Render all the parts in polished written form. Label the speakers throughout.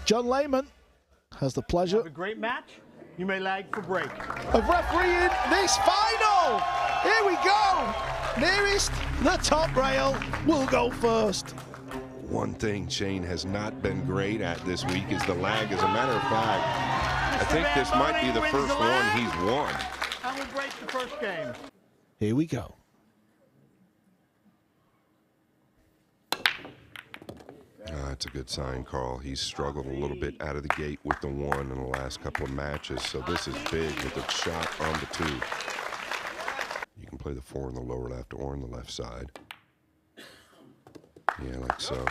Speaker 1: John Lehman has the pleasure
Speaker 2: Have a great match. You may lag for break.
Speaker 1: of refereeing this final. Here we go. Nearest the top rail will go first.
Speaker 3: One thing Shane has not been great at this week is the lag. As a matter of fact, I think this might be the first one he's won.
Speaker 2: And we'll break the first game.
Speaker 1: Here we go.
Speaker 3: That's a good sign, Carl. He's struggled a little bit out of the gate with the one in the last couple of matches, so this is big with a shot on the two. You can play the 4 in the lower left or in the left side. Yeah, like so.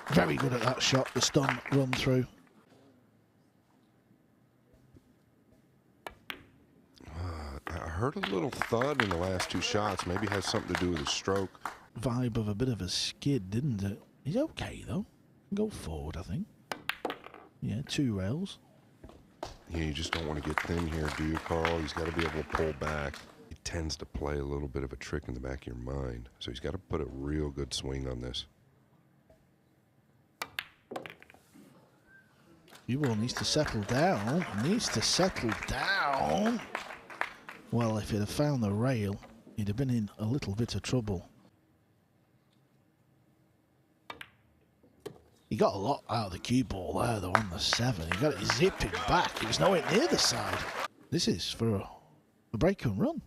Speaker 1: Very good at that shot, the stun run through.
Speaker 3: I heard a little thud in the last two shots. Maybe it has something to do with the stroke.
Speaker 1: Vibe of a bit of a skid, didn't it? He's okay, though. Go forward, I think. Yeah, 2 rails.
Speaker 3: Yeah, you just don't want to get thin here, do you, Carl? He's got to be able to pull back. He tends to play a little bit of a trick in the back of your mind. So he's got to put a real good swing on this.
Speaker 1: Cue needs to settle down. Needs to settle down. Well, if he'd have found the rail, he'd have been in a little bit of trouble. He got a lot out of the cue ball there, though, on the 7. He got it zipping back. He was nowhere near the side. This is for a break and run.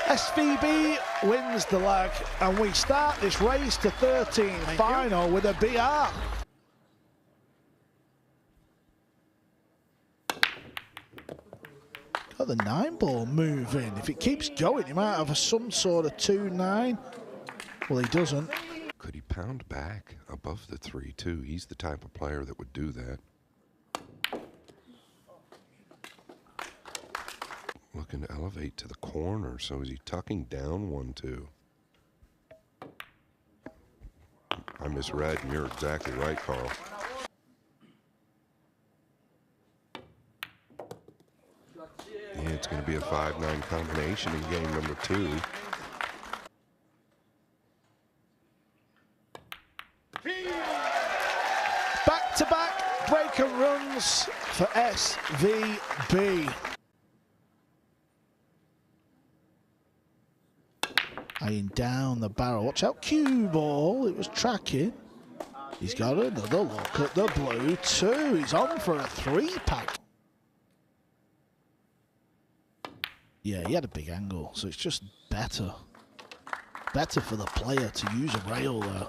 Speaker 1: SVB wins the lag, and we start this race to 13 final with a BR. Got the 9 ball moving. If it keeps going, he might have some sort of 2-9. Well, he doesn't.
Speaker 3: Could he pound back above the 3-2? He's the type of player that would do that. Looking to elevate to the corner, so is he tucking down 1-2? I misread, and you're exactly right, Carl. Yeah, it's going to be a 5-9 combination in game number 2.
Speaker 1: Back-to-back break and runs for SVB. Eyeing down the barrel. Watch out, cue ball. It was tracking. He's got another look at the blue 2. He's on for a 3-pack. Yeah, he had a big angle, so it's just better. Better for the player to use a rail there.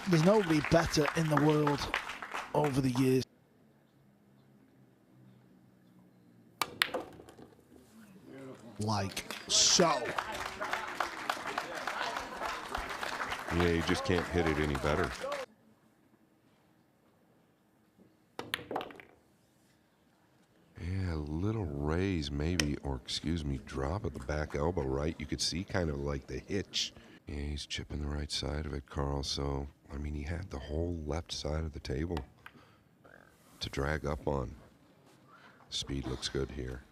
Speaker 1: There's nobody better in the world over the years. Like so.
Speaker 3: Yeah, you just can't hit it any better. Yeah, a little raise maybe, or excuse me, drop at the back elbow, right? You could see kind of like the hitch. Yeah, he's chipping the right side of it, Carl. So, I mean, he had the whole left side of the table to drag up on. Speed looks good here.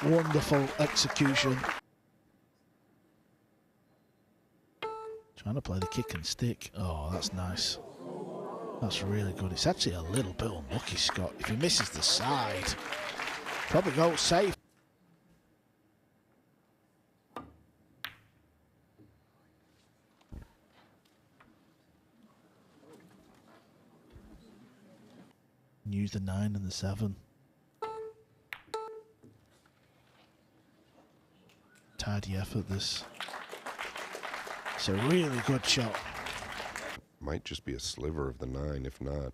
Speaker 1: Wonderful execution. Trying to play the kick and stick. Oh, that's nice. That's really good. It's actually a little bit unlucky, Scott. If he misses the side, probably goes safe. Use the 9 and the 7. Tidy effort, this. It's a really good shot.
Speaker 3: Might just be a sliver of the 9, if not.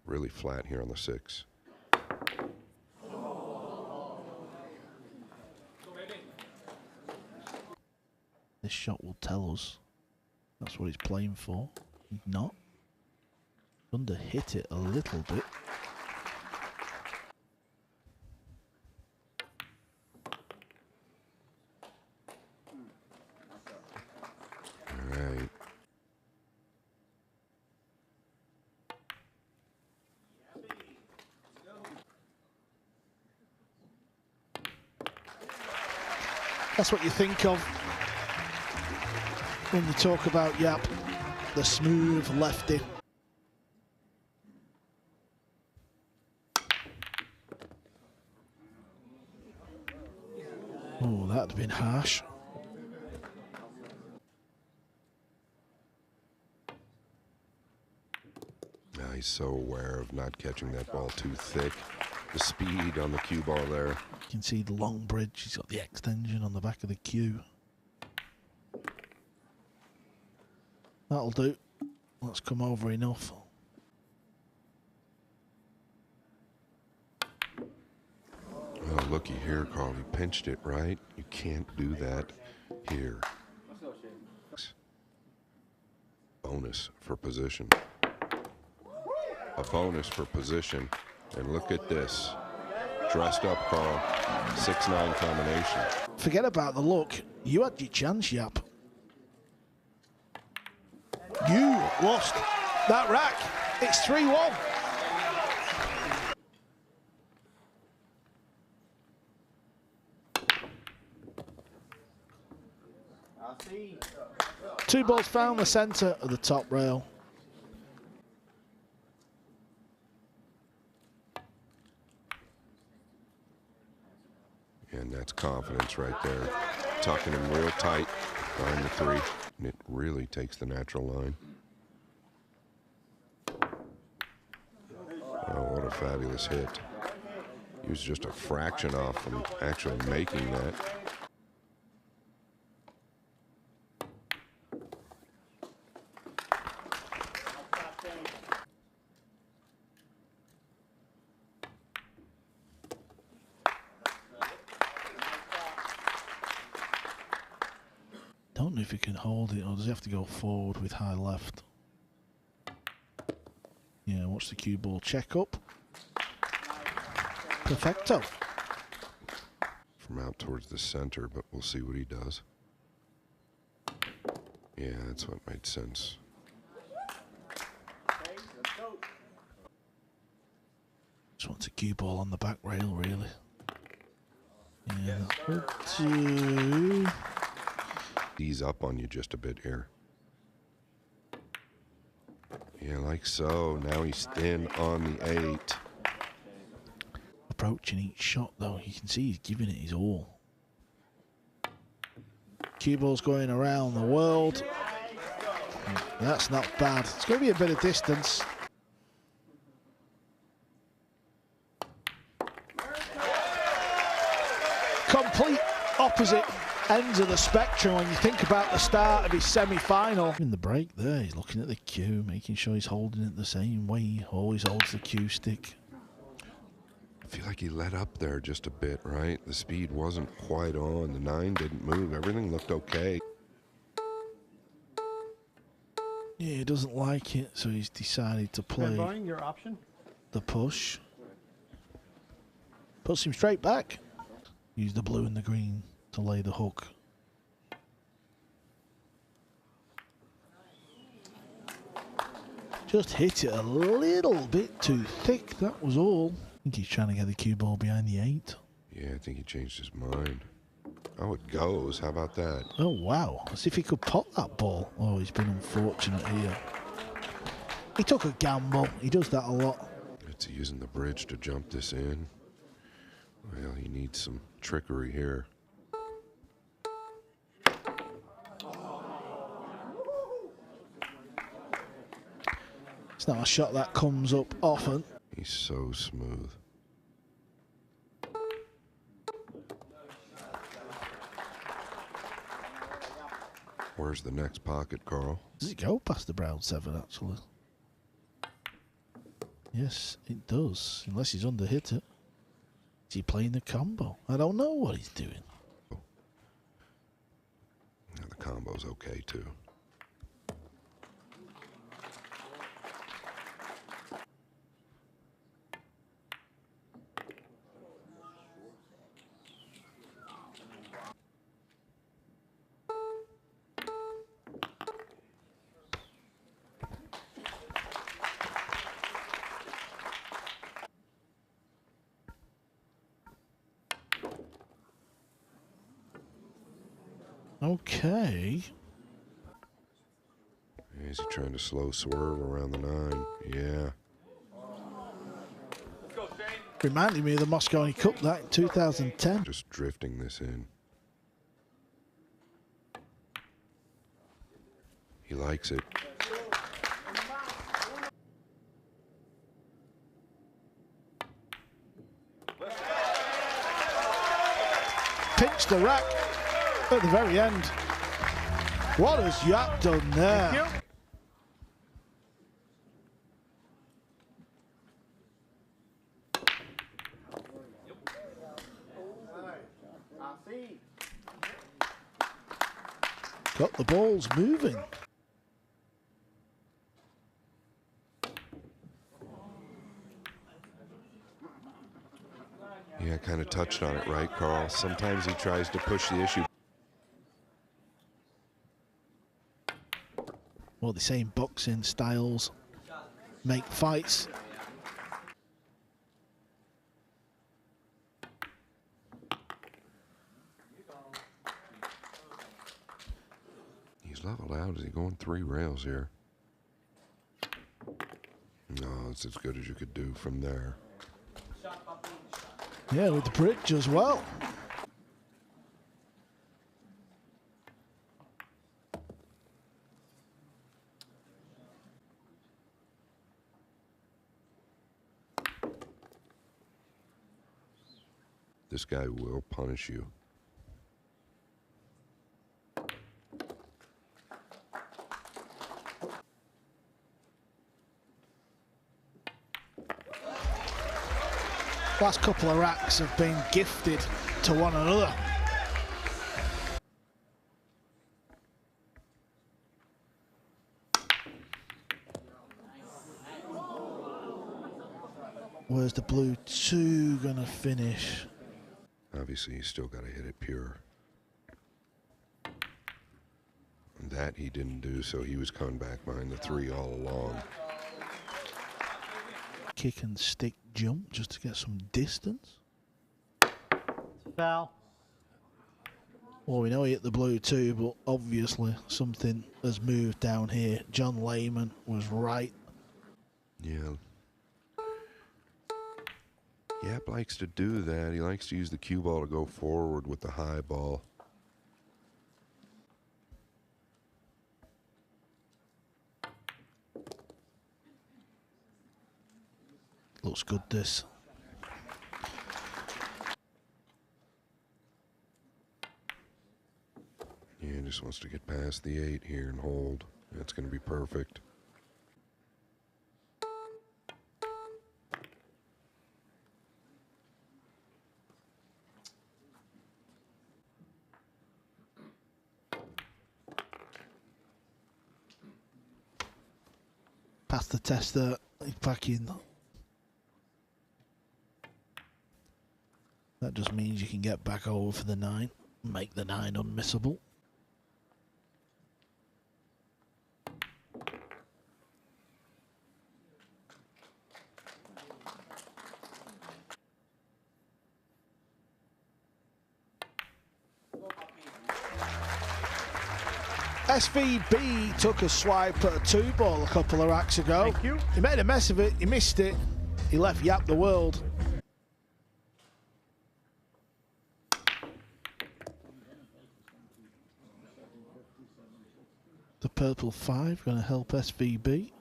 Speaker 3: Really flat here on the 6.
Speaker 1: This shot will tell us that's what he's playing for. He's not. Under hit it a little bit. That's what you think of when you talk about Yapp, the smooth lefty. Oh, that'd have been harsh.
Speaker 3: Now he's so aware of not catching that ball too thick. The speed on the cue ball there.
Speaker 1: You can see the long bridge. He's got the extension on the back of the cue. That'll do. Let's come over enough.
Speaker 3: Oh, looky here, Carl. He pinched it, right? You can't do that here. Bonus for position. A bonus for position. And look at this. Dressed up, Carl. 6'9" combination.
Speaker 1: Forget about the look. You had your chance, Yapp. You lost that rack. It's 3-1. Two balls found the centre of the top rail.
Speaker 3: And that's confidence right there. Tucking him real tight behind the 3. And it really takes the natural line. Oh, what a fabulous hit. He was just a fraction off from actually making that.
Speaker 1: Don't know if he can hold it or does he have to go forward with high left. Yeah, watch the cue ball check up. Perfecto.
Speaker 3: From out towards the center, but we'll see what he does. Yeah, that's what made sense.
Speaker 1: Just wants a cue ball on the back rail, really. Yeah, that's good.
Speaker 3: Ease up on you just a bit here. Yeah, like so. Now he's thin on the 8.
Speaker 1: Approaching each shot, though, you can see he's giving it his all. Cue ball's going around the world. That's not bad. It's going to be a bit of distance. Complete opposite ends of the spectrum when you think about the start of his semi-final. In the break there, he's looking at the cue, making sure he's holding it the same way he always holds the cue stick.
Speaker 3: I feel like he let up there just a bit, right? The speed wasn't quite on. The 9 didn't move. Everything looked okay.
Speaker 1: Yeah, he doesn't like it, so he's decided to play
Speaker 2: Boening, your option.
Speaker 1: the push. Puts him straight back. Use the blue and the green to lay the hook. Just hit it a little bit too thick, that was all. I think he's trying to get the cue ball behind the 8.
Speaker 3: Yeah, I think he changed his mind. Oh, it goes. How about that?
Speaker 1: Oh, wow. Let's see if he could pop that ball. Oh, he's been unfortunate here. He took a gamble. He does that a lot.
Speaker 3: It's using the bridge to jump this in. Well, he needs some trickery here.
Speaker 1: It's not a shot that comes up often.
Speaker 3: He's so smooth. Where's the next pocket, Carl?
Speaker 1: Does it go past the brown 7, actually? Yes, it does. Unless he's under-hit it. Is he playing the combo? I don't know what he's doing.
Speaker 3: Yeah, the combo's okay, too.
Speaker 1: Okay.
Speaker 3: Is he trying to slow swerve around the 9? Yeah.
Speaker 1: Reminded me of the Moscone Cup that in 2010.
Speaker 3: Just drifting this in. He likes it.
Speaker 1: Pinched the rack at the very end. What has Yapp done there?
Speaker 2: Thank you.
Speaker 1: Got the balls moving.
Speaker 3: Yeah, kind of touched on it, right, Carl? Sometimes he tries to push the issue.
Speaker 1: Well, they're saying boxing styles make fights.
Speaker 3: He's leveled out. Is he going 3 rails here? No, it's as good as you could do from there.
Speaker 1: Yeah, with the bridge as well.
Speaker 3: This guy will punish you.
Speaker 1: Last couple of racks have been gifted to one another. Where's the blue 2 gonna finish?
Speaker 3: Obviously, he's still got to hit it pure. And that he didn't do, so he was coming back behind the 3 all along.
Speaker 1: Kick and stick jump just to get some distance.
Speaker 2: Foul.
Speaker 1: Well, we know he hit the blue 2, but obviously something has moved down here. John Lehman was right.
Speaker 3: Yeah. Yapp likes to do that. He likes to use the cue ball to go forward with the high ball.
Speaker 1: Looks good, this.
Speaker 3: Yeah, just wants to get past the 8 here and hold. That's going to be perfect.
Speaker 1: Past the tester, he's back in. That just means you can get back over for the 9, make the 9 unmissable. SVB took a swipe at a 2 ball a couple of racks ago.
Speaker 2: Thank you.
Speaker 1: He made a mess of it, he missed it, he left Yapp the world. The purple 5 going to help SVB.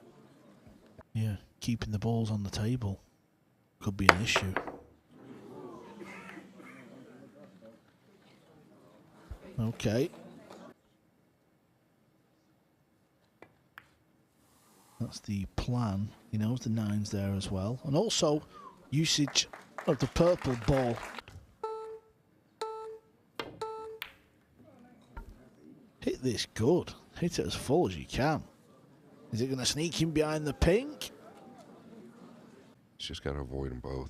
Speaker 1: Yeah, keeping the balls on the table could be an issue. Okay. That's the plan. He knows the 9's there as well. And also, usage of the purple ball. Hit this good. Hit it as full as you can. Is it going to sneak in behind the pink?
Speaker 3: He's just got to avoid them both.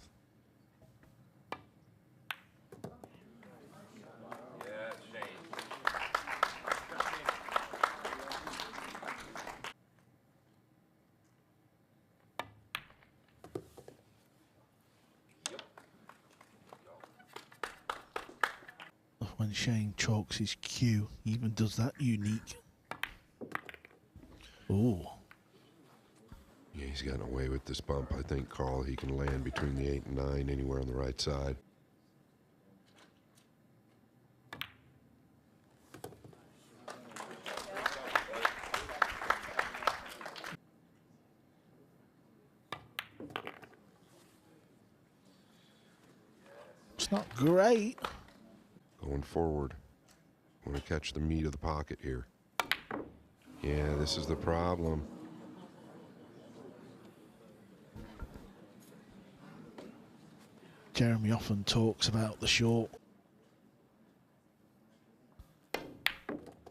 Speaker 1: when Shane chalks his cue. He even does that unique. Oh.
Speaker 3: Yeah, he's gotten away with this bump. I think, Carl, he can land between the 8 and 9 anywhere on the right side.
Speaker 1: It's not great.
Speaker 3: Going forward. Want to catch the meat of the pocket here. Yeah, this is the problem.
Speaker 1: Jeremy often talks about the short.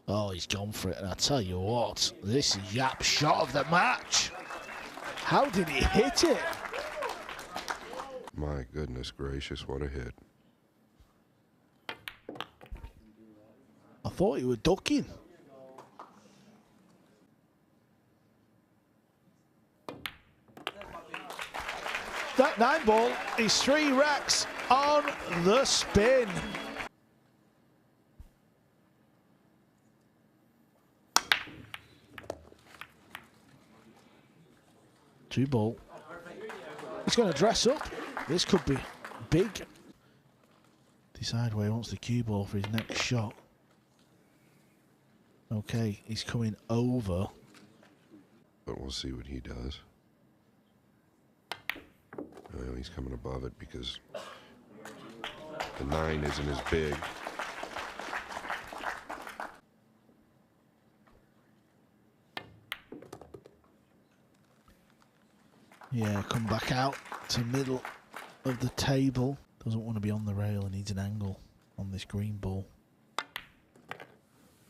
Speaker 1: Oh, he's gone for it. And I tell you what, this is Yapp's shot of the match. How did he hit it?
Speaker 3: My goodness gracious, what a hit.
Speaker 1: I thought he was ducking. That 9 ball is 3 racks on the spin. Two ball. He's going to dress up. This could be big. Decide where he wants the cue ball for his next shot. Okay, he's coming over.
Speaker 3: But we'll see what he does. Well, he's coming above it because the 9 isn't as big.
Speaker 1: Yeah, come back out to middle of the table. Doesn't want to be on the rail and needs an angle on this green ball.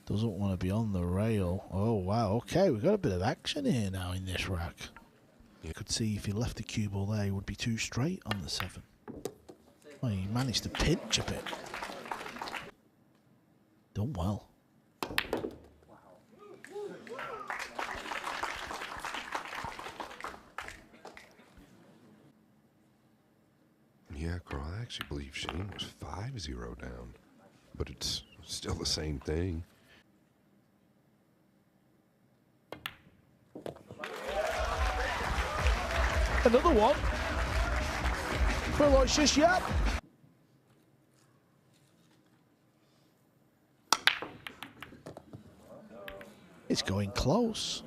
Speaker 1: Doesn't want to be on the rail. Oh, wow. Okay, we've got a bit of action here now in this rack. You could see if he left the cue ball there, he would be too straight on the 7. Well, he managed to pinch a bit. Done well.
Speaker 3: Yeah, Carl, I actually believe Shane was 5-0 down. But it's still the same thing.
Speaker 1: Another one for Aloysius Yapp. It's going close.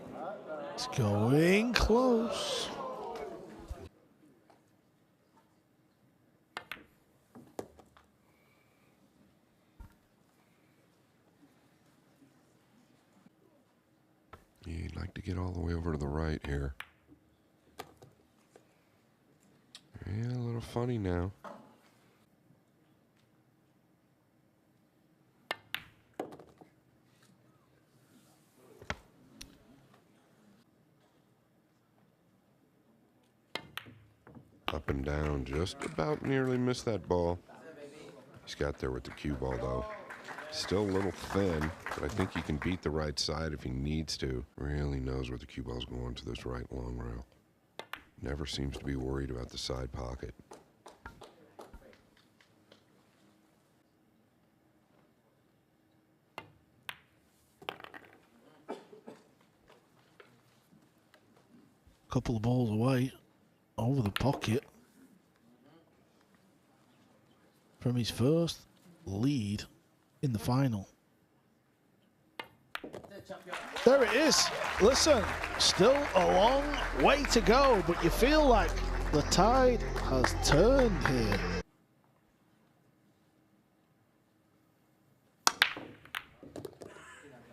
Speaker 1: It's going close.
Speaker 3: Yeah, you'd like to get all the way over to the right here. Yeah, a little funny now. Up and down, just about nearly missed that ball. He's got there with the cue ball, though. Still a little thin, but I think he can beat the right side if he needs to. Really knows where the cue ball's going to this right long rail. Never seems to be worried about the side pocket.
Speaker 1: Couple of balls away over the pocket from his first lead in the final. There it is. Listen, still a long way to go, but you feel like the tide has turned here.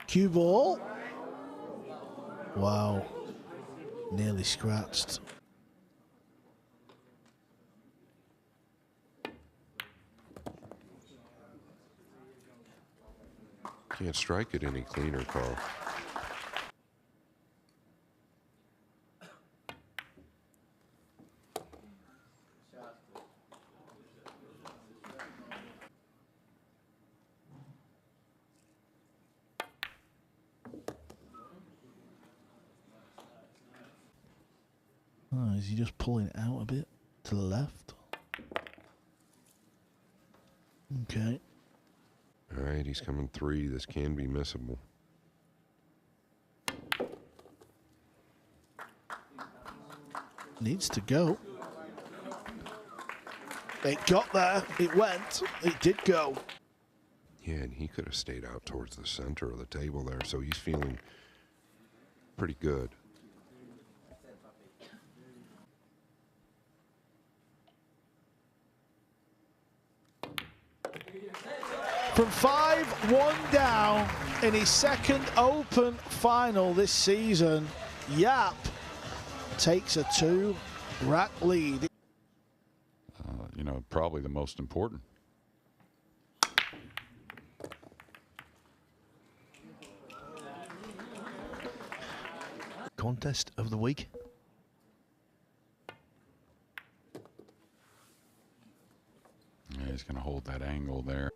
Speaker 1: Cue ball. Wow. Nearly scratched.
Speaker 3: Can't strike it any cleaner, Carl.
Speaker 1: Oh, is he just pulling it out a bit to the left? Okay.
Speaker 3: right, he's coming 3. This can be missable.
Speaker 1: Needs to go. It got there. It went. It did go.
Speaker 3: Yeah, and he could have stayed out towards the center of the table there, so he's feeling pretty good.
Speaker 1: From 5-1 down in his second Open final this season, Yapp takes a 2-rack lead.
Speaker 4: You know, probably the most important.
Speaker 5: Contest of the week.
Speaker 4: Yeah, he's going to hold that angle there.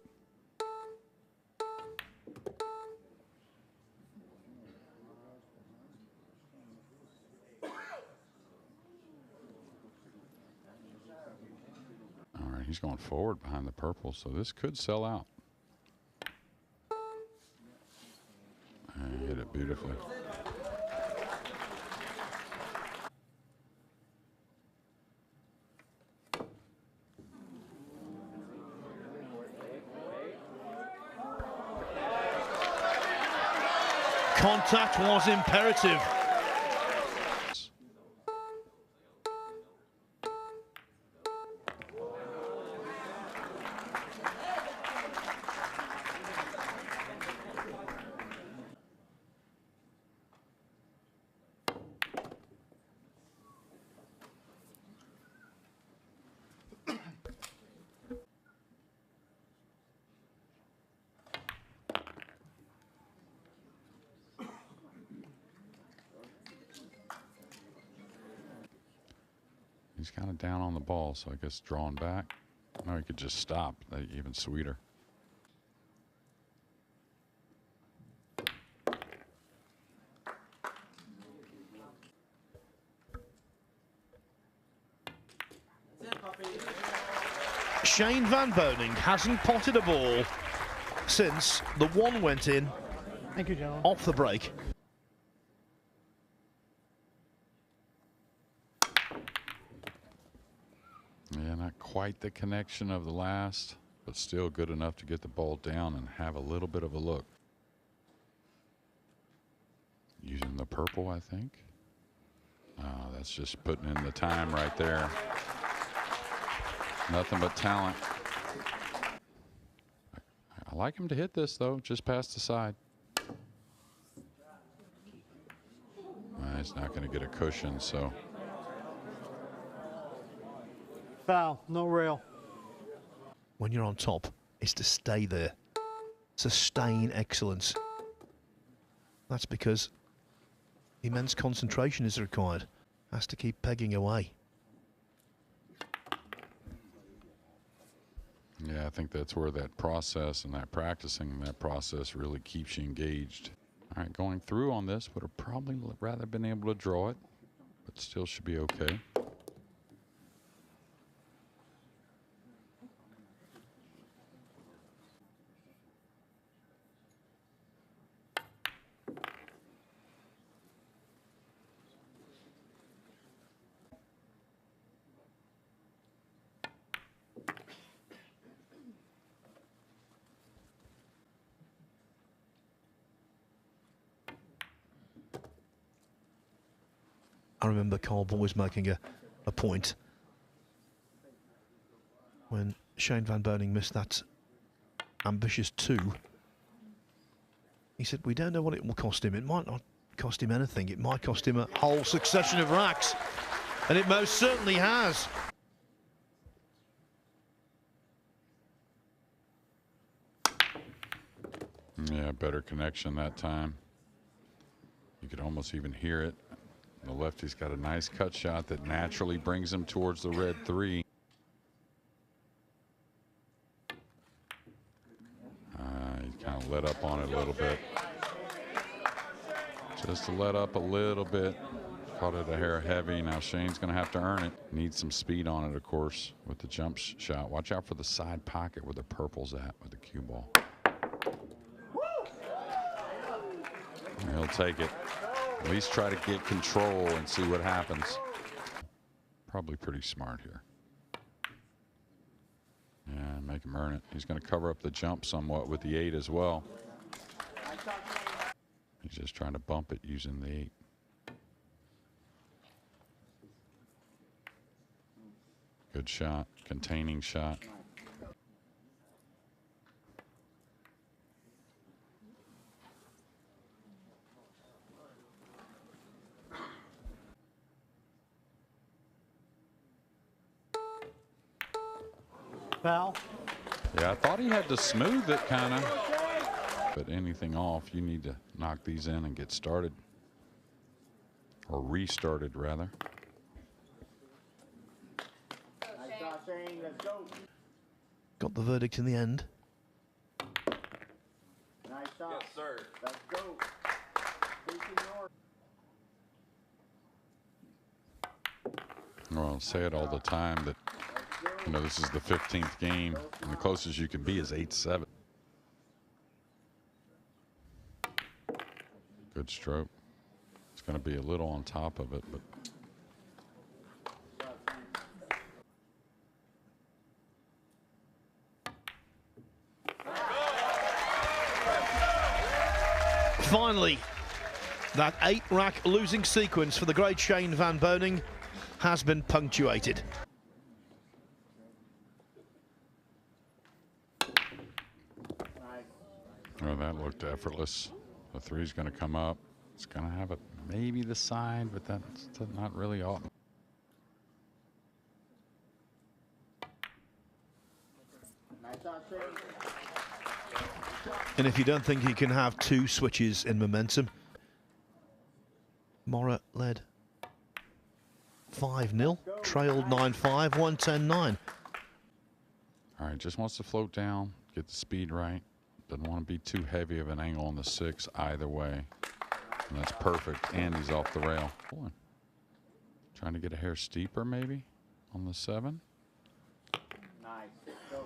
Speaker 4: All right, he's going forward behind the purple, so this could sell out. And hit it beautifully.
Speaker 5: Contact was imperative.
Speaker 4: He's kind of down on the ball, so I guess drawing back. No, he could just stop. Even sweeter.
Speaker 5: Shane Van Boening hasn't potted a ball since the one went in
Speaker 2: Thank you, gentlemen.
Speaker 5: off the break.
Speaker 4: Yeah, not quite the connection of the last, but still good enough to get the ball down and have a little bit of a look. Using the purple, I think. Oh, that's just putting in the time right there. Nothing but talent. I like him to hit this, though, just past the side. He's not going to get a cushion, so.
Speaker 2: Foul, no rail.
Speaker 5: When you're on top, it's to stay there. Sustain excellence. That's because immense concentration is required. Has to keep pegging away.
Speaker 4: Yeah, I think that's where that process and that practicing that process really keeps you engaged. All right, going through on this, would have probably rather been able to draw it, but still should be okay.
Speaker 5: I remember Carl always making a point when Shane Van Boening missed that ambitious 2. He said, we don't know what it will cost him. It might not cost him anything. It might cost him a whole succession of racks. And it most certainly has.
Speaker 4: Yeah, better connection that time. You could almost even hear it. The lefty's got a nice cut shot that naturally brings him towards the red 3. He kind of let up on it a little bit. Just to let up a little bit. Caught it a hair heavy. Now Shane's going to have to earn it. Needs some speed on it, of course, with the jump shot. Watch out for the side pocket where the purple's at with the cue ball. He'll take it. At least try to get control and see what happens. Probably pretty smart here. Yeah, make him earn it. He's going to cover up the jump somewhat with the 8 as well. He's just trying to bump it using the 8. Good shot, containing shot.
Speaker 2: Foul.
Speaker 4: Yeah, I thought he had to smooth it kind of. But anything off, you need to knock these in and get started. Or restarted, rather.
Speaker 5: Got the verdict in the end.
Speaker 6: Nice shot. Yes, sir. Let's go.
Speaker 4: Well, I'll say it all the time that, you know, this is the 15th game, and the closest you can be is 8-7. Good stroke. It's going to be a little on top of it, but.
Speaker 5: Finally, that 8-rack losing sequence for the great Shane van Boening has been punctuated.
Speaker 4: Oh, that looked effortless. The 3's going to come up. It's going to have it maybe the side, but that's not really all.
Speaker 5: And if you don't think you can have 2 switches in momentum, Mora led 5-0, trailed 9-5, 110-9.
Speaker 4: All right, just wants to float down, get the speed right. Doesn't want to be too heavy of an angle on the 6 either way. And that's perfect, and he's off the rail. Trying to get a hair steeper maybe on the 7.
Speaker 6: Nice. Go.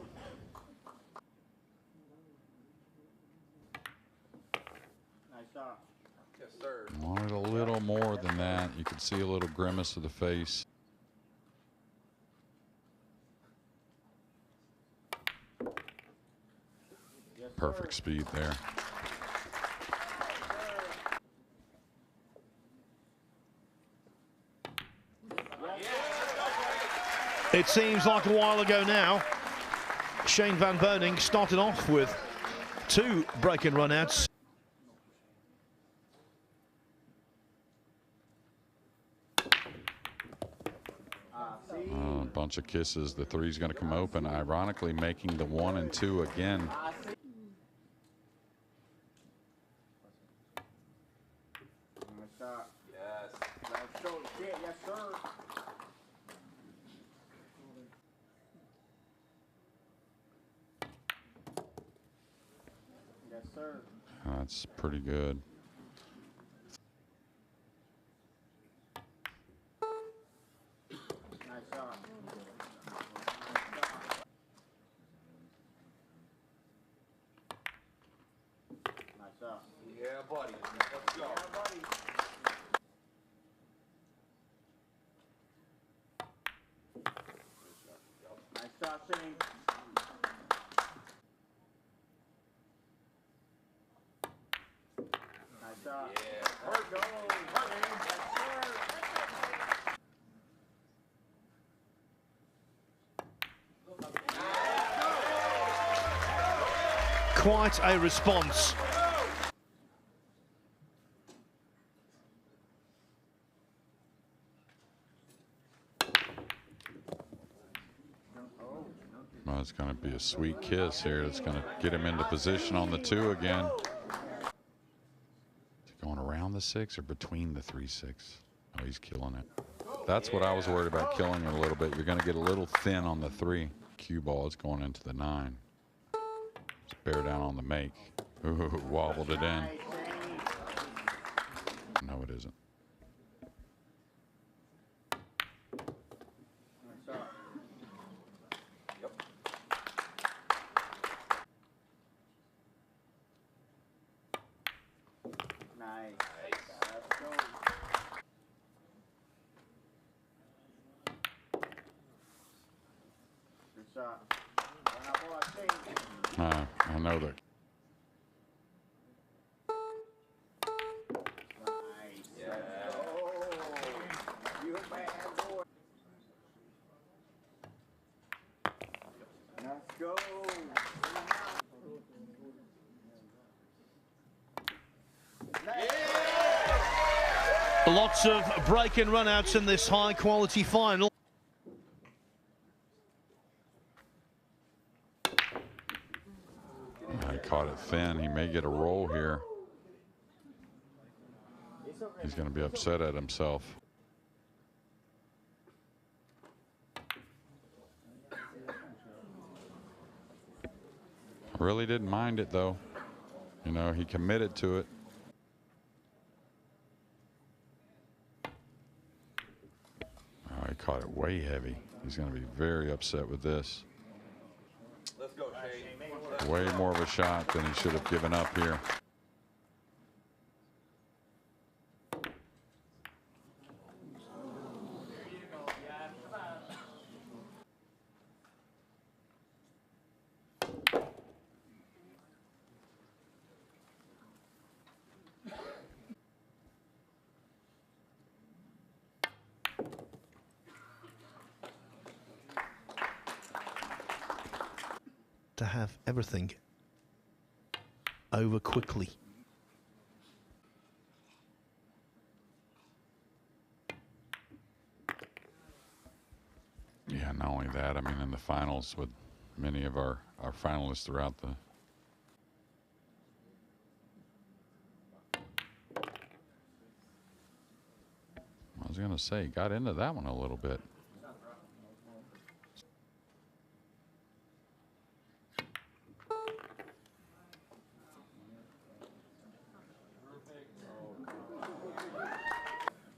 Speaker 6: Nice shot. Yes, sir.
Speaker 4: Wanted a little more than that. You can see a little grimace of the face. Perfect speed there.
Speaker 5: It seems like a while ago now. Shane van Boening started off with 2 break-in run-outs.
Speaker 4: A bunch of kisses. The 3's going to come open, ironically making the 1 and 2 again.
Speaker 6: Yes. Let's go. Yes, sir. Yes, sir.
Speaker 4: That's pretty good.
Speaker 6: Nice shot. Nice shot. Yeah, buddy. Let's go. Yeah, buddy. Nice shot, Shane. Nice shot. Yeah. There we go.
Speaker 5: Quite a response.
Speaker 4: Well, it's going to be a sweet kiss here. It's going to get him into position on the 2 again. Is he going around the 6 or between the 3-6? Oh, he's killing it. That's what I was worried about, killing it a little bit. You're going to get a little thin on the 3. Cue ball is going into the 9. Just bear down on the make. Ooh, wobbled it in. No, it isn't.
Speaker 6: Nice Nice. Let's go. Good shot. Run up on our team.
Speaker 4: I know that.
Speaker 6: Nice. Let's go. You bad boy. Let's go.
Speaker 5: Lots of break and run outs in this high quality final.
Speaker 4: I caught it thin. He may get a roll here. He's going to be upset at himself. Really didn't mind it though. You know, he committed to it. Oh, he caught it way heavy. He's going to be very upset with this.
Speaker 6: Let's go, Shane.
Speaker 4: Way more of a shot than he should have given up here.
Speaker 5: To have everything over quickly.
Speaker 4: Yeah, not only that, I mean, in the finals with many of our finalists throughout the... I was going to say, got into that one a little bit.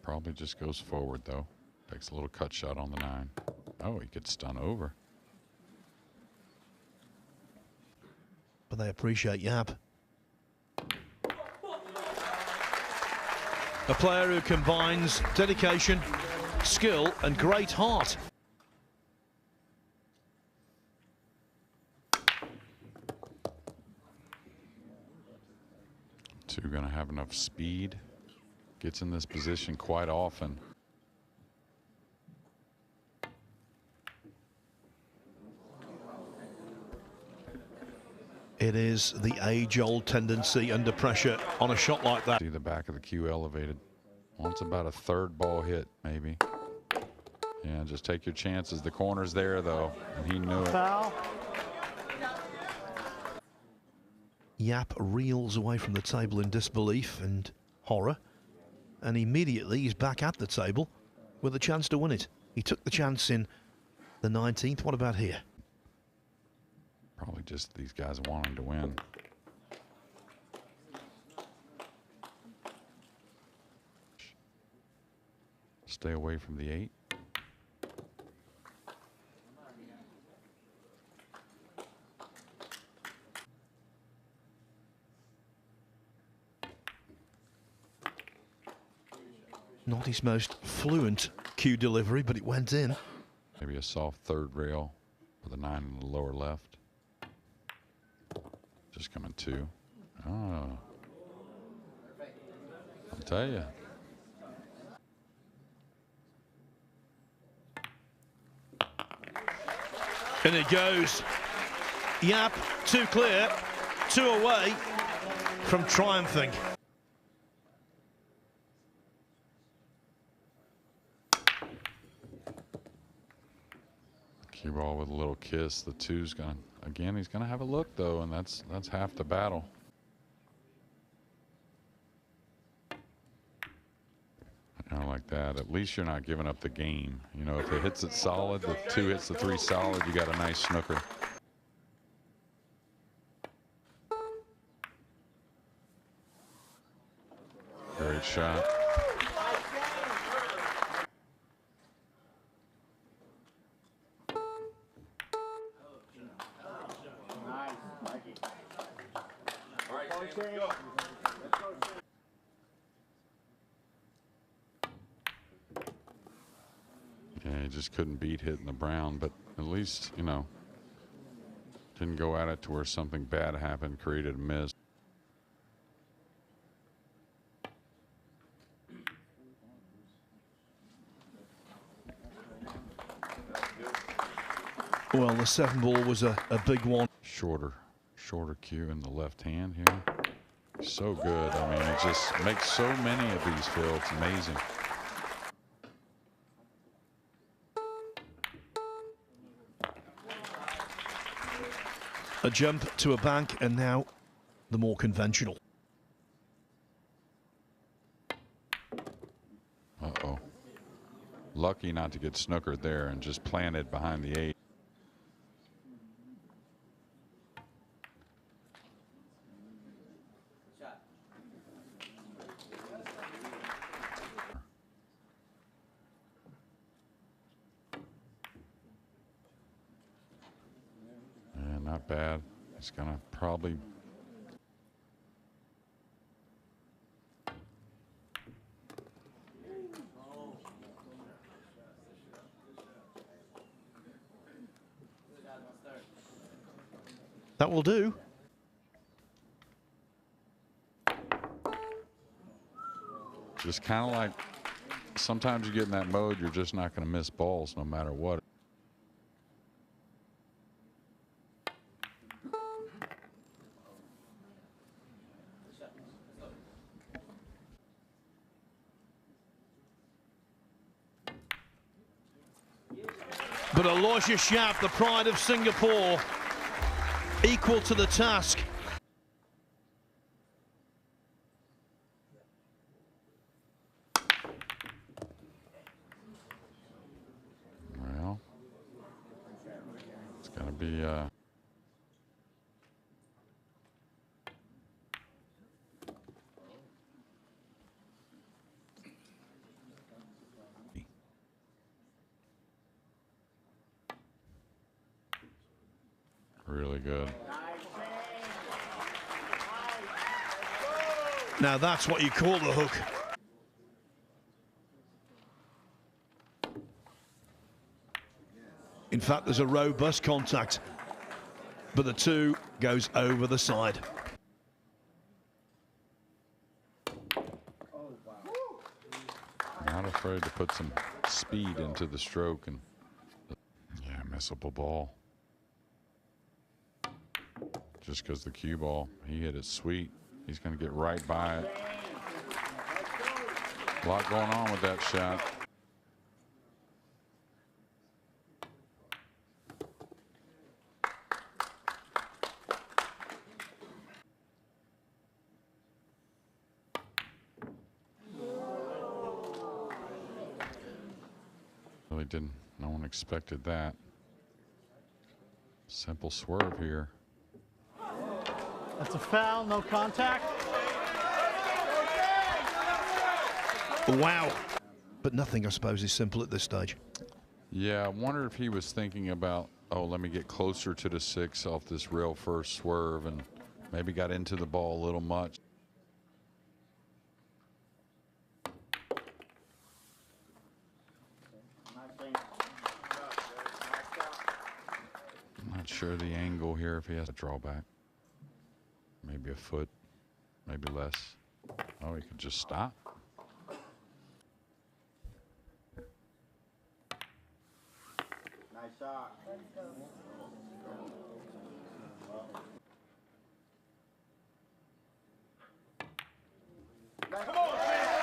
Speaker 4: Probably just goes forward, though. Takes a little cut shot on the 9. Oh, he gets stun over.
Speaker 5: But they appreciate Yapp. A player who combines dedication, skill, and great heart.
Speaker 4: Two going to have enough speed. Gets in this position quite often.
Speaker 5: It is the age-old tendency under pressure on a shot like that.
Speaker 4: See the back of the cue elevated. Wants about a third ball hit, maybe. Yeah, just take your chances. The corner's there, though, and he knew it.
Speaker 2: Foul.
Speaker 5: Yapp reels away from the table in disbelief and horror, and immediately he's back at the table with a chance to win it. He took the chance in the 19th. What about here?
Speaker 4: Probably just these guys wanting to win. Stay away from the 8.
Speaker 5: Not his most fluent cue delivery, but it went in.
Speaker 4: Maybe a soft third rail with a 9 in the lower left. Just coming 2. Oh. I'll tell you.
Speaker 5: And it goes. Yapp, 2 clear, 2 away from triumphing.
Speaker 4: Cue ball with a little kiss. The 2's gonna, again, he's gonna have a look though, and that's half the battle. You know, like that. At least you're not giving up the game. You know, if it hits it solid, the 2 hits the 3 solid, you got a nice snooker. Great shot. he just couldn't beat hitting the brown, but at least, you know, didn't go at it to where something bad happened, created a miss.
Speaker 5: Well, the 7 ball was a big one.
Speaker 4: Shorter cue in the left hand here. So good. I mean, it just makes so many of these, Phil. It's amazing.
Speaker 5: A jump to a bank, and now the more conventional.
Speaker 4: Uh-oh. Lucky not to get snookered there and just planted behind the 8. And not bad. It's gonna probably
Speaker 5: That will do.
Speaker 4: just kind of like sometimes you get in that mode, you're just not going to miss balls no matter what.
Speaker 5: But Aloysius Yapp, the pride of Singapore, equal to the task.
Speaker 4: Well, it's going to be really good.
Speaker 5: Now that's what you call the hook. In fact, there's a robust contact, but the 2 goes over the side.
Speaker 4: Not afraid to put some speed into the stroke, and yeah, missable ball. Just because the cue ball, he hit it sweet. He's going to get right by it. A lot going on with that shot. Really didn't, no one expected that. Simple swerve here.
Speaker 2: That's a foul, no contact.
Speaker 5: Wow. But nothing, I suppose, is simple at this stage.
Speaker 4: Yeah, I wonder if he was thinking about, oh, let me get closer to the 6 off this real first swerve, and maybe got into the ball a little much. I'm not sure the angle here, if he has a drawback. Maybe a foot, maybe less. Oh, he could just stop.
Speaker 6: Nice shot.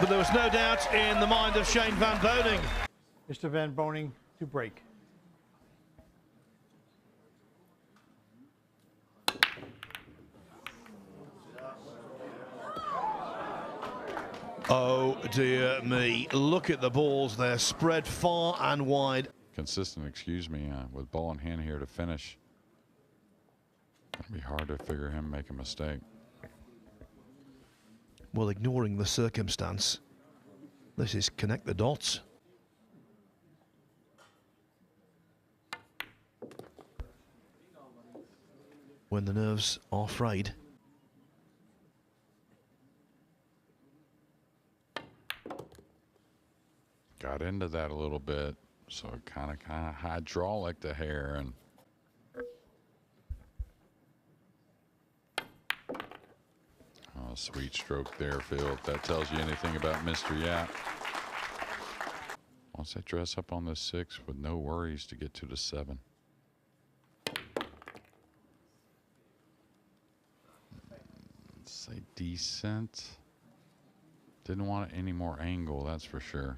Speaker 5: But there was no doubt in the mind of Shane van Boening.
Speaker 2: Mr. Van Boening to break.
Speaker 5: Oh dear me, look at the balls, they're spread far and wide.
Speaker 4: Consistent, excuse me, with ball in hand here to finish. It'll be hard to figure him make a mistake.
Speaker 5: Well, ignoring the circumstance, this is connect the dots. When the nerves are frayed.
Speaker 4: Got into that a little bit. So kind of hydraulic the hair, and oh, sweet stroke there, Phil. If that tells you anything about Mr. Yapp. Wants that dress up on the 6 with no worries to get to the 7. Let's say decent. Didn't want any more angle, that's for sure.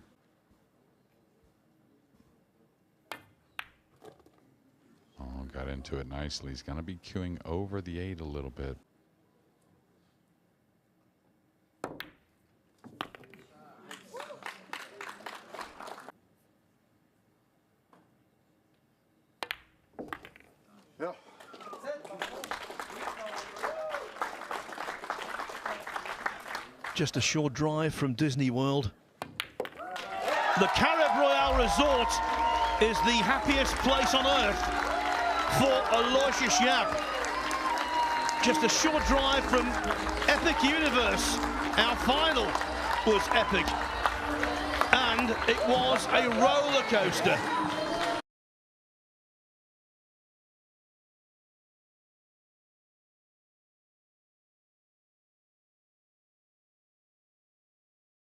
Speaker 4: Oh, got into it nicely. He's going to be queuing over the 8 a little bit.
Speaker 3: Yeah.
Speaker 5: Just a short drive from Disney World. The Carib Royale Resort is the happiest place on earth for Aloysius Yapp. Just a short drive from Epic Universe. Our final was epic, and it was a roller coaster.